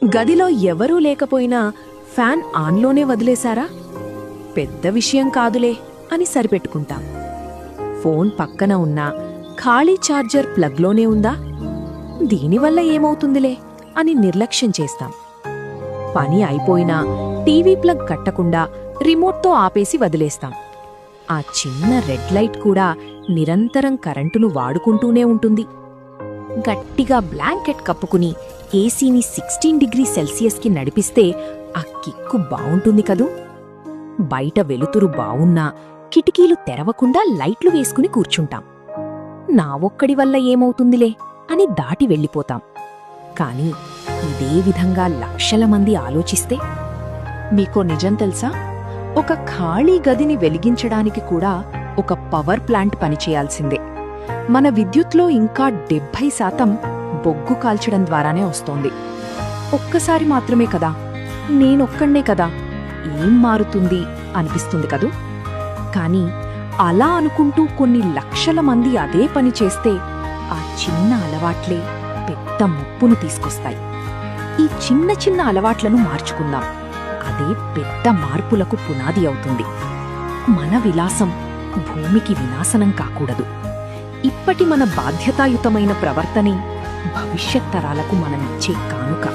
గదిలో ఎవరూ లేకపోయినా ఫ్యాన్ ఆన్లోనే వదిలేశారా? పెద్ద విషయం కాదులే అని సరిపెట్టుకుంటాం. ఫోన్ పక్కన ఉన్నా ఖాళీ ఛార్జర్ ప్లగ్లోనే ఉందా? దీనివల్ల ఏమవుతుందిలే అని నిర్లక్ష్యం చేస్తాం. పని అయిపోయినా టీవీ ప్లగ్ కట్టకుండా రిమోట్తో ఆపేసి వదిలేస్తాం. ఆ చిన్న రెడ్ లైట్ కూడా నిరంతరం కరెంటును వాడుకుంటూనే ఉంటుంది. గట్టిగా బ్లాంకెట్ కప్పుకుని ఏసీని 16 °C నడిపిస్తే ఆ కిక్కు బావుంటుంది కదూ. బయట వెలుతురు బావున్నా కిటికీలు తెరవకుండా లైట్లు వేసుకుని కూర్చుంటాం. నా ఒక్కడి వల్ల ఏమవుతుందిలే అని దాటి వెళ్ళిపోతాం. కాని ఇదే విధంగా లక్షల మంది ఆలోచిస్తే? మీకో నిజం తెలుసా? ఒక ఖాళీ గదిని వెలిగించడానికి కూడా ఒక పవర్ ప్లాంట్ పనిచేయాల్సిందే. మన విద్యుత్లో ఇంకా 70% బొగ్గు కాల్చడం ద్వారానే వస్తోంది. ఒక్కసారి మాత్రమే కదా, నేనొక్కడే కదా, ఏం మారుతుంది అనిపిస్తుంది కదూ. కాని అలా అనుకుంటూ కొన్ని లక్షల మంది అదే పని చేస్తే ఆ చిన్న అలవాట్లే పెద్ద ముప్పును తీసుకొస్తాయి. ఈ చిన్న చిన్న అలవాట్లను మార్చుకుందాం. అదే పెద్ద మార్పులకు పునాది అవుతుంది. మన విలాసం భూమికి వినాశనం కాకూడదు. ఇప్పటి మన బాధ్యతాయుతమైన ప్రవర్తనే భవిష్యత్ తరాలకు మనమిచ్చే కానుక.